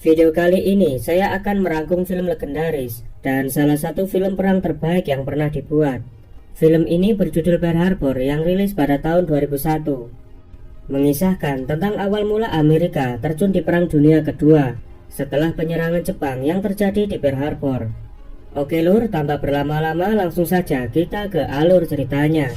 Video kali ini saya akan merangkum film legendaris dan salah satu film perang terbaik yang pernah dibuat. Film ini berjudul Pearl Harbor yang rilis pada tahun 2001. Mengisahkan tentang awal mula Amerika terjun di Perang Dunia Kedua setelah penyerangan Jepang yang terjadi di Pearl Harbor. Oke lur, tanpa berlama-lama langsung saja kita ke alur ceritanya.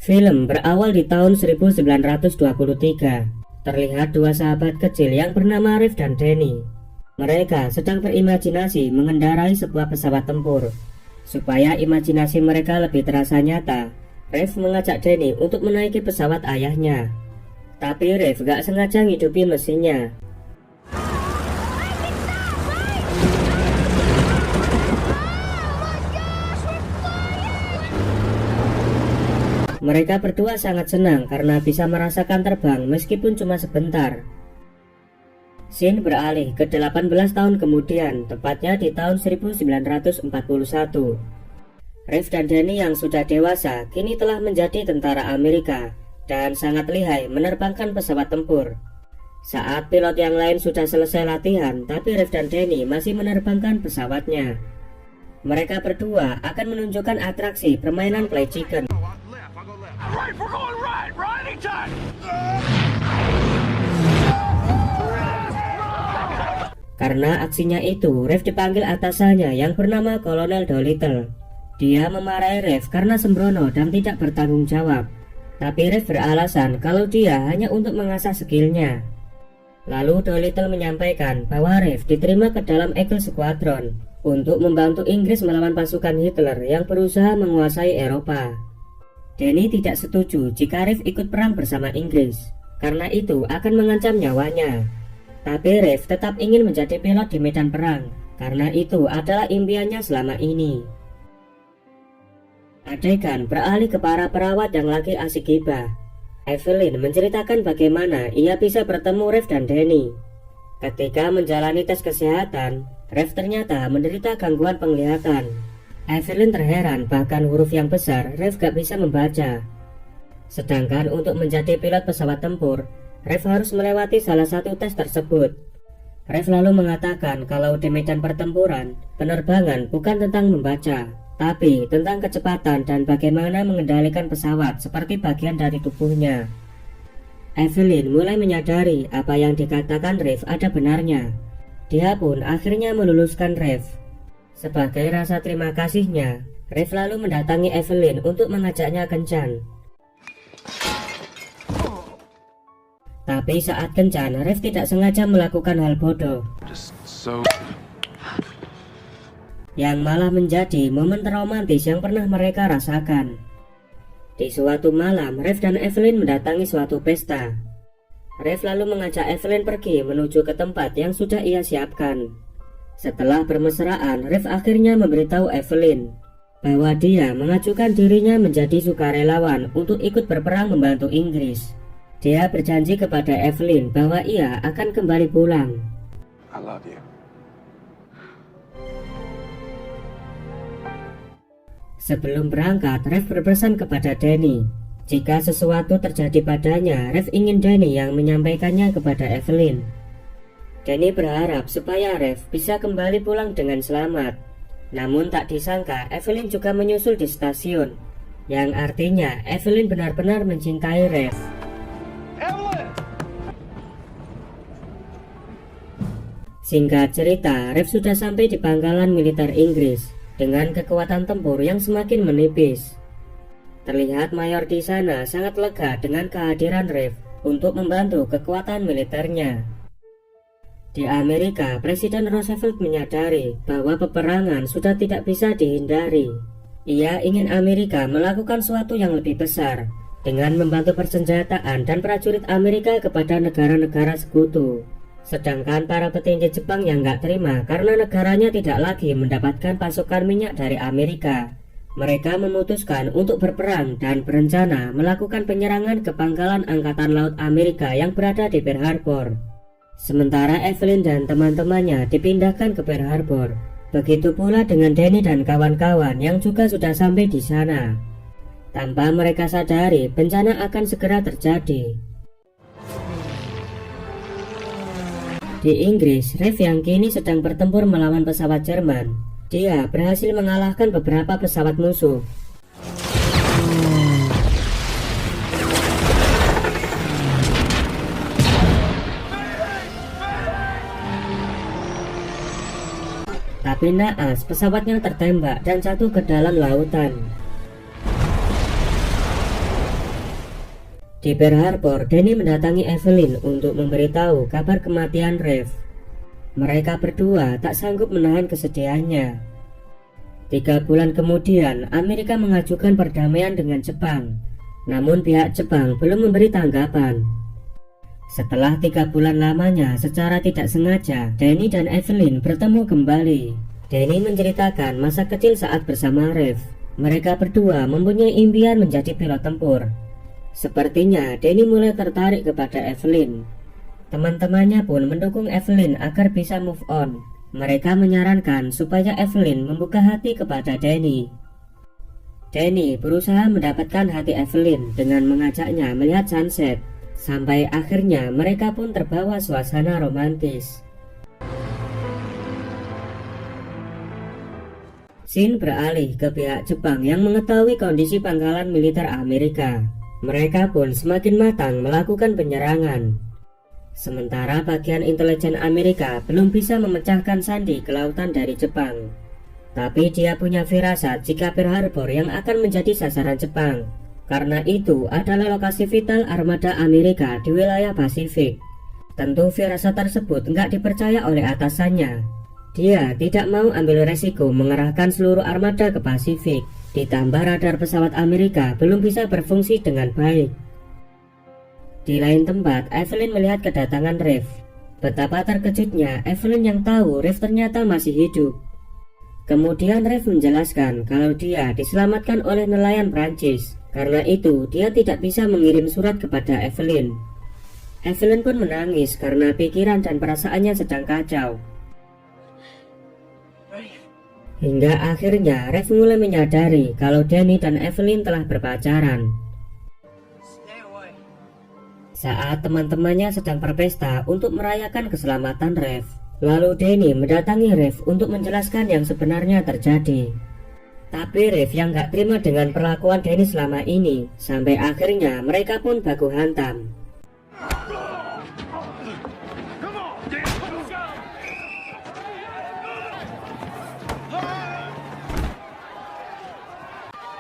Film berawal di tahun 1923. Terlihat dua sahabat kecil yang bernama Rev dan Danny. Mereka sedang berimajinasi mengendarai sebuah pesawat tempur. Supaya imajinasi mereka lebih terasa nyata, Rev mengajak Danny untuk menaiki pesawat ayahnya. Tapi Rev gak sengaja ngidupin mesinnya. Mereka berdua sangat senang karena bisa merasakan terbang meskipun cuma sebentar. Scene beralih ke 18 tahun kemudian, tepatnya di tahun 1941. Rev dan Danny yang sudah dewasa kini telah menjadi tentara Amerika dan sangat lihai menerbangkan pesawat tempur. Saat pilot yang lain sudah selesai latihan, tapi Rev dan Danny masih menerbangkan pesawatnya. Mereka berdua akan menunjukkan atraksi permainan play chicken. Karena aksinya itu, Rev dipanggil atasannya yang bernama Kolonel Dolittle. Dia memarahi Rev karena sembrono dan tidak bertanggung jawab. Tapi Rev beralasan kalau dia hanya untuk mengasah skillnya. Lalu Dolittle menyampaikan bahwa Rev diterima ke dalam Eagle Squadron untuk membantu Inggris melawan pasukan Hitler yang berusaha menguasai Eropa. Danny tidak setuju jika Rev ikut perang bersama Inggris, karena itu akan mengancam nyawanya. Tapi Rev tetap ingin menjadi pilot di medan perang, karena itu adalah impiannya selama ini. Adegan beralih ke para perawat yang lagi asik gibah. Evelyn menceritakan bagaimana ia bisa bertemu Rev dan Danny. Ketika menjalani tes kesehatan, Rev ternyata menderita gangguan penglihatan. Evelyn terheran bahkan huruf yang besar Rev gak bisa membaca. Sedangkan untuk menjadi pilot pesawat tempur, Rev harus melewati salah satu tes tersebut. Rev lalu mengatakan kalau di medan pertempuran, penerbangan bukan tentang membaca, tapi tentang kecepatan dan bagaimana mengendalikan pesawat seperti bagian dari tubuhnya. Evelyn mulai menyadari apa yang dikatakan Rev ada benarnya. Dia pun akhirnya meluluskan Rev. Sebagai rasa terima kasihnya, Rev lalu mendatangi Evelyn untuk mengajaknya kencan. Tapi saat kencan, Rev tidak sengaja melakukan hal bodoh yang malah menjadi momen romantis yang pernah mereka rasakan. Di suatu malam, Rev dan Evelyn mendatangi suatu pesta. Rev lalu mengajak Evelyn pergi menuju ke tempat yang sudah ia siapkan. Setelah bermesraan, Rev akhirnya memberitahu Evelyn bahwa dia mengajukan dirinya menjadi sukarelawan untuk ikut berperang membantu Inggris. Dia berjanji kepada Evelyn bahwa ia akan kembali pulang. I love you. Sebelum berangkat, Rev berpesan kepada Danny. Jika sesuatu terjadi padanya, Rev ingin Danny yang menyampaikannya kepada Evelyn. Danny berharap supaya Rev bisa kembali pulang dengan selamat. Namun tak disangka Evelyn juga menyusul di stasiun, yang artinya Evelyn benar-benar mencintai Rev. Singkat cerita, Rev sudah sampai di pangkalan militer Inggris dengan kekuatan tempur yang semakin menipis. Terlihat mayor di sana sangat lega dengan kehadiran Rev untuk membantu kekuatan militernya. Di Amerika, Presiden Roosevelt menyadari bahwa peperangan sudah tidak bisa dihindari. Ia ingin Amerika melakukan sesuatu yang lebih besar dengan membantu persenjataan dan prajurit Amerika kepada negara-negara sekutu. Sedangkan para petinggi Jepang yang gak terima karena negaranya tidak lagi mendapatkan pasokan minyak dari Amerika. Mereka memutuskan untuk berperang dan berencana melakukan penyerangan ke pangkalan Angkatan Laut Amerika yang berada di Pearl Harbor. Sementara Evelyn dan teman-temannya dipindahkan ke Pearl Harbor Begitu pula dengan Danny dan kawan-kawan yang juga sudah sampai di sana. Tanpa mereka sadari, bencana akan segera terjadi. Di Inggris, Rev yang kini sedang bertempur melawan pesawat Jerman. Dia berhasil mengalahkan beberapa pesawat musuh. Tapi naas, pesawatnya tertembak dan jatuh ke dalam lautan. Di Pearl Harbor, Danny mendatangi Evelyn untuk memberitahu kabar kematian Rev. Mereka berdua tak sanggup menahan kesedihannya. 3 bulan kemudian, Amerika mengajukan perdamaian dengan Jepang. Namun pihak Jepang belum memberi tanggapan. Setelah 3 bulan lamanya, secara tidak sengaja, Danny dan Evelyn bertemu kembali. Danny menceritakan masa kecil saat bersama Rev. Mereka berdua mempunyai impian menjadi pilot tempur. Sepertinya Danny mulai tertarik kepada Evelyn. Teman-temannya pun mendukung Evelyn agar bisa move on. Mereka menyarankan supaya Evelyn membuka hati kepada Danny. Danny berusaha mendapatkan hati Evelyn dengan mengajaknya melihat sunset. Sampai akhirnya mereka pun terbawa suasana romantis. Scene beralih ke pihak Jepang yang mengetahui kondisi pangkalan militer Amerika. Mereka pun semakin matang melakukan penyerangan. Sementara bagian intelijen Amerika belum bisa memecahkan sandi kelautan dari Jepang. Tapi dia punya firasat jika Pearl Harbor yang akan menjadi sasaran Jepang. Karena itu adalah lokasi vital armada Amerika di wilayah Pasifik. Tentu firasat tersebut nggak dipercaya oleh atasannya. Dia tidak mau ambil resiko mengerahkan seluruh armada ke Pasifik. Ditambah radar pesawat Amerika belum bisa berfungsi dengan baik. Di lain tempat, Evelyn melihat kedatangan Rev. Betapa terkejutnya Evelyn yang tahu Rev ternyata masih hidup. Kemudian Rev menjelaskan kalau dia diselamatkan oleh nelayan Prancis. Karena itu, dia tidak bisa mengirim surat kepada Evelyn. Evelyn pun menangis karena pikiran dan perasaannya sedang kacau. Hingga akhirnya Rev mulai menyadari kalau Danny dan Evelyn telah berpacaran. Saat teman-temannya sedang berpesta untuk merayakan keselamatan Rev, lalu Danny mendatangi Rev untuk menjelaskan yang sebenarnya terjadi. Tapi Rev yang gak terima dengan perlakuan Danny selama ini. Sampai akhirnya mereka pun baku hantam.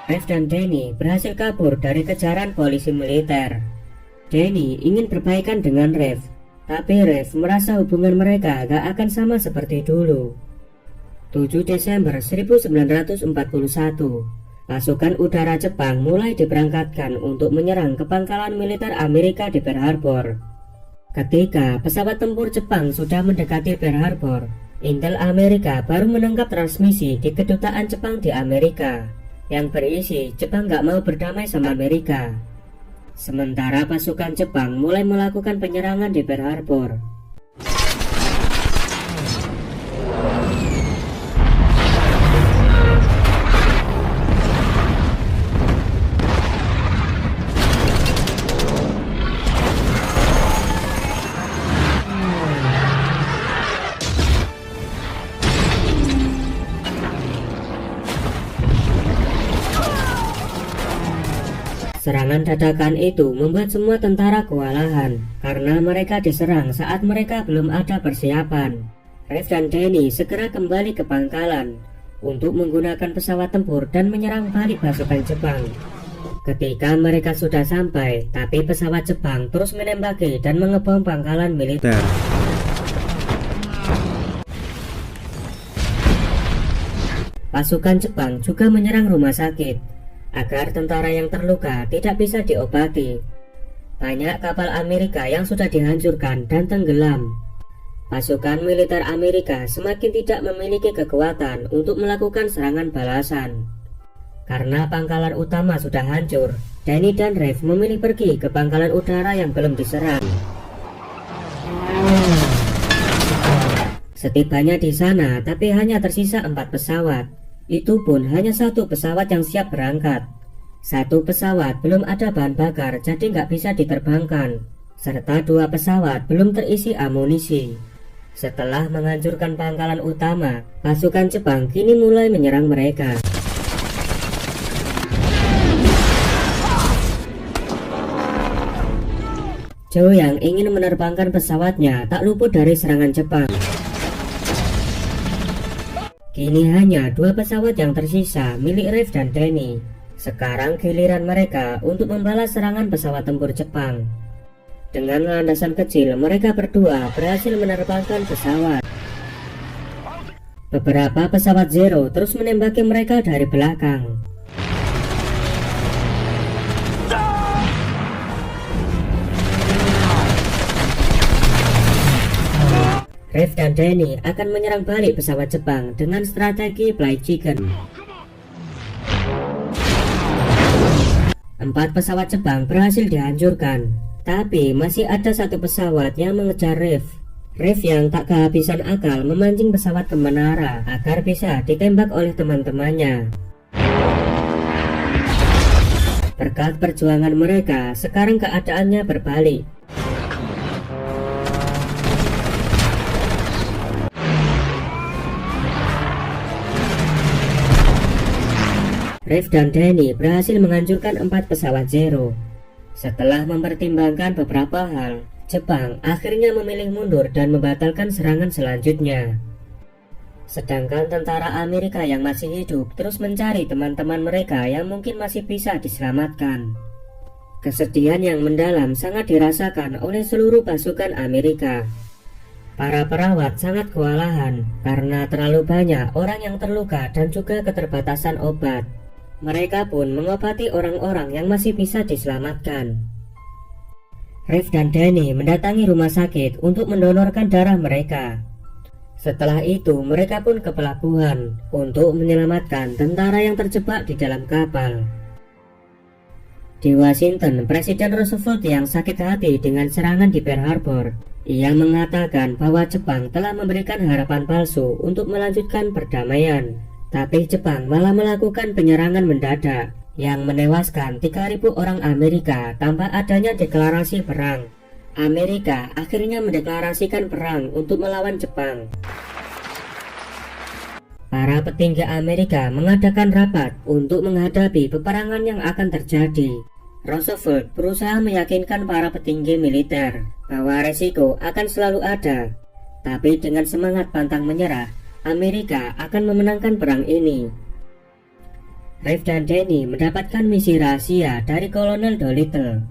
Rev dan Danny berhasil kabur dari kejaran polisi militer. Danny ingin berbaikan dengan Rev, tapi Rev merasa hubungan mereka gak akan sama seperti dulu. 7 Desember 1941, pasukan udara Jepang mulai diberangkatkan untuk menyerang ke pangkalan militer Amerika di Pearl Harbor. Ketika pesawat tempur Jepang sudah mendekati Pearl Harbor, Intel Amerika baru menangkap transmisi di kedutaan Jepang di Amerika yang berisi Jepang gak mau berdamai sama Amerika. Sementara pasukan Jepang mulai melakukan penyerangan di Pearl Harbor. Serangan dadakan itu membuat semua tentara kewalahan karena mereka diserang saat mereka belum ada persiapan. Rev dan Danny segera kembali ke pangkalan untuk menggunakan pesawat tempur dan menyerang balik pasukan Jepang. Ketika mereka sudah sampai, tapi pesawat Jepang terus menembaki dan mengebom pangkalan militer. Pasukan Jepang juga menyerang rumah sakit agar tentara yang terluka tidak bisa diobati. Banyak kapal Amerika yang sudah dihancurkan dan tenggelam. Pasukan militer Amerika semakin tidak memiliki kekuatan untuk melakukan serangan balasan. Karena pangkalan utama sudah hancur, Danny dan Rev memilih pergi ke pangkalan udara yang belum diserang. Setibanya di sana, tapi hanya tersisa 4 pesawat. Itu pun hanya 1 pesawat yang siap berangkat. 1 pesawat belum ada bahan bakar, jadi nggak bisa diterbangkan. Serta 2 pesawat belum terisi amunisi. Setelah menghancurkan pangkalan utama, pasukan Jepang kini mulai menyerang mereka. Joe yang ingin menerbangkan pesawatnya tak luput dari serangan Jepang. Kini hanya 2 pesawat yang tersisa milik Rev dan Danny. Sekarang giliran mereka untuk membalas serangan pesawat tempur Jepang. Dengan landasan kecil, mereka berdua berhasil menerbangkan pesawat. Beberapa pesawat Zero terus menembaki mereka dari belakang. Rev dan Danny akan menyerang balik pesawat Jepang dengan strategi Fly Chicken. 4 pesawat Jepang berhasil dihancurkan, tapi masih ada 1 pesawat yang mengejar Rev. Rev yang tak kehabisan akal memancing pesawat ke menara agar bisa ditembak oleh teman-temannya. Berkat perjuangan mereka, sekarang keadaannya berbalik. Rev dan Danny berhasil menghancurkan 4 pesawat Zero. Setelah mempertimbangkan beberapa hal, Jepang akhirnya memilih mundur dan membatalkan serangan selanjutnya. Sedangkan tentara Amerika yang masih hidup terus mencari teman-teman mereka yang mungkin masih bisa diselamatkan. Kesedihan yang mendalam sangat dirasakan oleh seluruh pasukan Amerika. Para perawat sangat kewalahan karena terlalu banyak orang yang terluka dan juga keterbatasan obat. Mereka pun mengobati orang-orang yang masih bisa diselamatkan. Rev dan Danny mendatangi rumah sakit untuk mendonorkan darah mereka. Setelah itu mereka pun ke pelabuhan untuk menyelamatkan tentara yang terjebak di dalam kapal. Di Washington, Presiden Roosevelt yang sakit hati dengan serangan di Pearl Harbor. Ia mengatakan bahwa Jepang telah memberikan harapan palsu untuk melanjutkan perdamaian. Tapi Jepang malah melakukan penyerangan mendadak yang menewaskan 3.000 orang Amerika tanpa adanya deklarasi perang. Amerika akhirnya mendeklarasikan perang untuk melawan Jepang. Para petinggi Amerika mengadakan rapat untuk menghadapi peperangan yang akan terjadi. Roosevelt berusaha meyakinkan para petinggi militer bahwa resiko akan selalu ada. Tapi dengan semangat pantang menyerah, Amerika akan memenangkan perang ini. Rev dan Danny mendapatkan misi rahasia dari Kolonel Dolittle.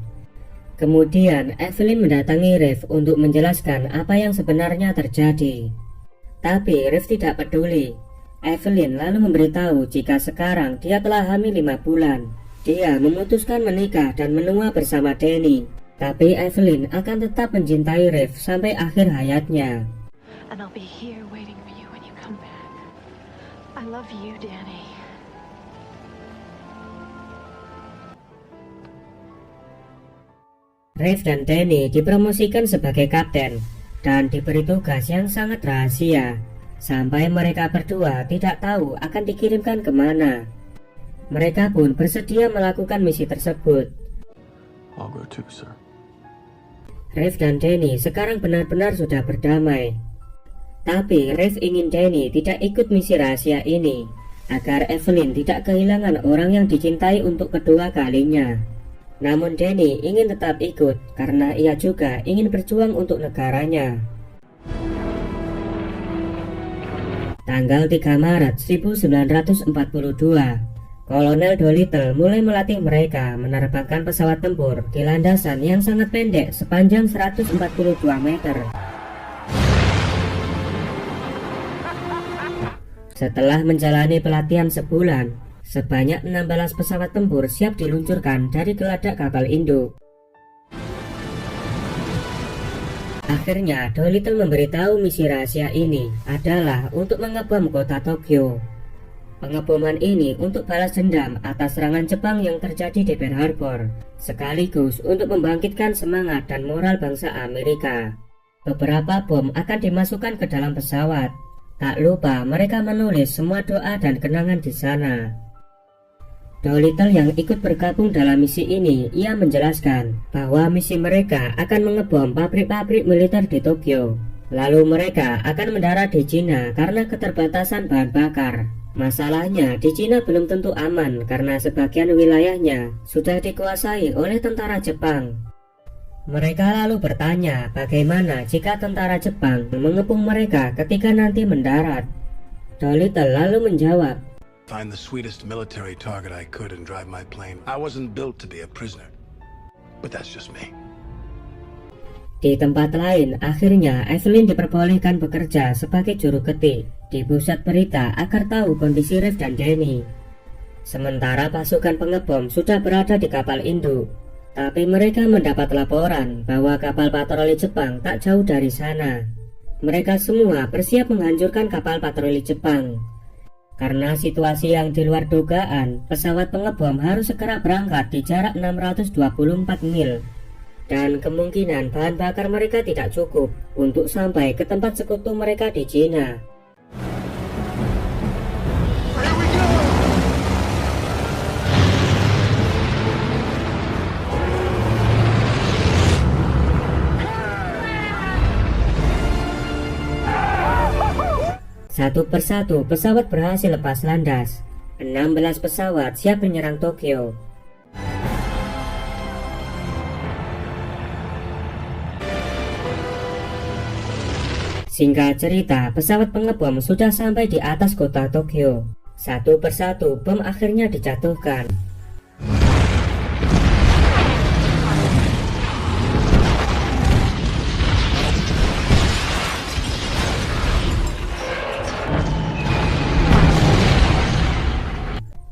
Kemudian Evelyn mendatangi Rev untuk menjelaskan apa yang sebenarnya terjadi. Tapi Rev tidak peduli. Evelyn lalu memberitahu jika sekarang dia telah hamil 5 bulan. Dia memutuskan menikah dan menua bersama Danny. Tapi Evelyn akan tetap mencintai Rev sampai akhir hayatnya. And I'll be here waiting for you when you come back. I love you, Danny. Rev dan Danny dipromosikan sebagai kapten dan diberi tugas yang sangat rahasia sampai mereka berdua tidak tahu akan dikirimkan kemana. Mereka pun bersedia melakukan misi tersebut. I'll go too, sir. Rev dan Danny sekarang benar-benar sudah berdamai. Tapi Rev ingin Danny tidak ikut misi rahasia ini agar Evelyn tidak kehilangan orang yang dicintai untuk kedua kalinya. Namun Danny ingin tetap ikut karena ia juga ingin berjuang untuk negaranya. Tanggal 3 Maret 1942, Kolonel Dolittle mulai melatih mereka menerbangkan pesawat tempur di landasan yang sangat pendek sepanjang 142 meter. Setelah menjalani pelatihan sebulan, sebanyak 16 pesawat tempur siap diluncurkan dari geladak kapal induk. Akhirnya Dolittle memberitahu misi rahasia ini adalah untuk mengebom kota Tokyo. Pengeboman ini untuk balas dendam atas serangan Jepang yang terjadi di Pearl Harbor, sekaligus untuk membangkitkan semangat dan moral bangsa Amerika. Beberapa bom akan dimasukkan ke dalam pesawat. Tak lupa mereka menulis semua doa dan kenangan di sana. Dolittle yang ikut bergabung dalam misi ini, ia menjelaskan bahwa misi mereka akan mengebom pabrik-pabrik militer di Tokyo. Lalu mereka akan mendarat di Cina karena keterbatasan bahan bakar. Masalahnya di Cina belum tentu aman karena sebagian wilayahnya sudah dikuasai oleh tentara Jepang. Mereka lalu bertanya bagaimana jika tentara Jepang mengepung mereka ketika nanti mendarat. Dolittle lalu menjawab, Find the sweetest military target I could and drive my plane. I wasn't built to be a prisoner. But that's just me. Di tempat lain, akhirnya Evelyn diperbolehkan bekerja sebagai juru ketik di pusat berita agar tahu kondisi Rev dan Danny. Sementara pasukan pengebom sudah berada di kapal induk, tapi mereka mendapat laporan bahwa kapal patroli Jepang tak jauh dari sana. Mereka semua bersiap menghancurkan kapal patroli Jepang. Karena situasi yang di luar dugaan, pesawat pengebom harus segera berangkat di jarak 624 mil. Dan kemungkinan bahan bakar mereka tidak cukup untuk sampai ke tempat sekutu mereka di Cina. Satu persatu pesawat berhasil lepas landas. 16 pesawat siap menyerang Tokyo. Singkat cerita, pesawat pengebom sudah sampai di atas kota Tokyo. Satu persatu bom akhirnya dijatuhkan.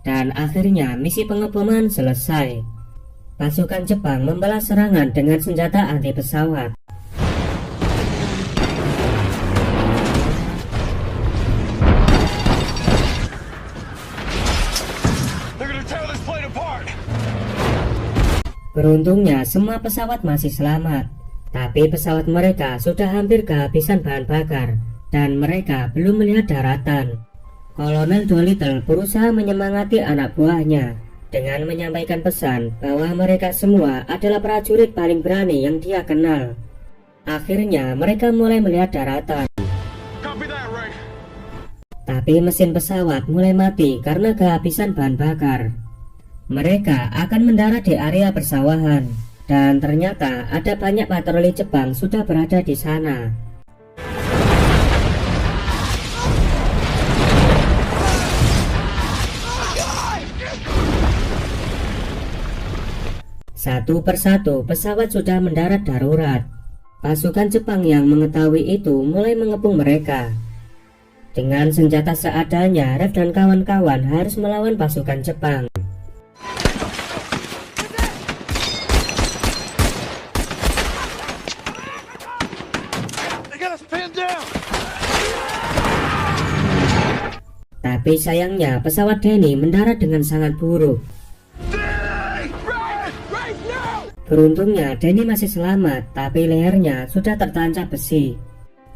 Dan akhirnya misi pengeboman selesai. Pasukan Jepang membalas serangan dengan senjata anti pesawat. Beruntungnya semua pesawat masih selamat, tapi pesawat mereka sudah hampir kehabisan bahan bakar dan mereka belum melihat daratan. Kolonel Dolittle berusaha menyemangati anak buahnya dengan menyampaikan pesan bahwa mereka semua adalah prajurit paling berani yang dia kenal. Akhirnya mereka mulai melihat daratan. Tapi mesin pesawat mulai mati karena kehabisan bahan bakar. Mereka akan mendarat di area persawahan dan ternyata ada banyak patroli Jepang sudah berada di sana. Satu persatu pesawat sudah mendarat darurat. Pasukan Jepang yang mengetahui itu mulai mengepung mereka. Dengan senjata seadanya, Rev dan kawan-kawan harus melawan pasukan Jepang. Tapi sayangnya pesawat Danny mendarat dengan sangat buruk. Beruntungnya Danny masih selamat, tapi lehernya sudah tertancap besi.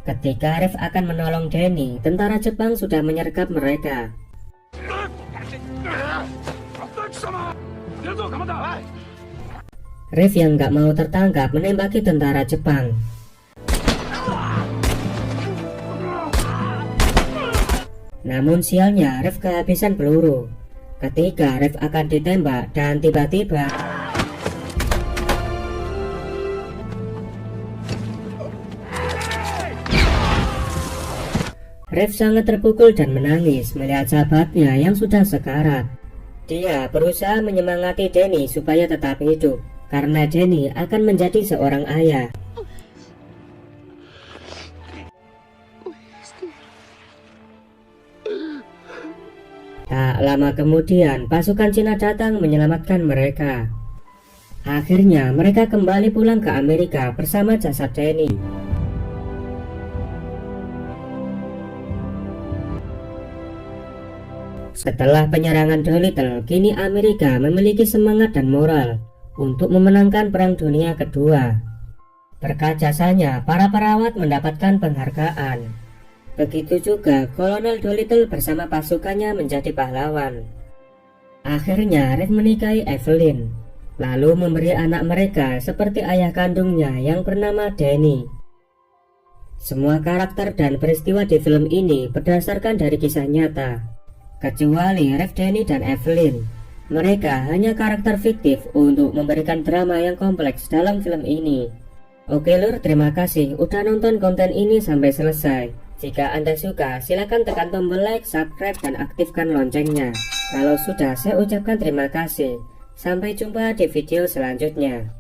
Ketika Rev akan menolong Danny, tentara Jepang sudah menyergap mereka. Rev yang gak mau tertangkap menembaki tentara Jepang. Namun sialnya Rev kehabisan peluru. Ketika Rev akan ditembak dan tiba-tiba Rev sangat terpukul dan menangis melihat sahabatnya yang sudah sekarat. Dia berusaha menyemangati Danny supaya tetap hidup, karena Danny akan menjadi seorang ayah. Tak lama kemudian, pasukan Cina datang menyelamatkan mereka. Akhirnya mereka kembali pulang ke Amerika bersama jasad Danny. Setelah penyerangan Dolittle, kini Amerika memiliki semangat dan moral untuk memenangkan Perang Dunia Kedua. Berkat jasanya, para perawat mendapatkan penghargaan. Begitu juga Kolonel Dolittle bersama pasukannya menjadi pahlawan. Akhirnya Rev menikahi Evelyn, lalu memberi anak mereka seperti ayah kandungnya yang bernama Danny. Semua karakter dan peristiwa di film ini berdasarkan dari kisah nyata, kecuali Rev, Danny, dan Evelyn. Mereka hanya karakter fiktif untuk memberikan drama yang kompleks dalam film ini. Oke lur, terima kasih udah nonton konten ini sampai selesai. Jika Anda suka, silakan tekan tombol like, subscribe, dan aktifkan loncengnya. Kalau sudah, saya ucapkan terima kasih. Sampai jumpa di video selanjutnya.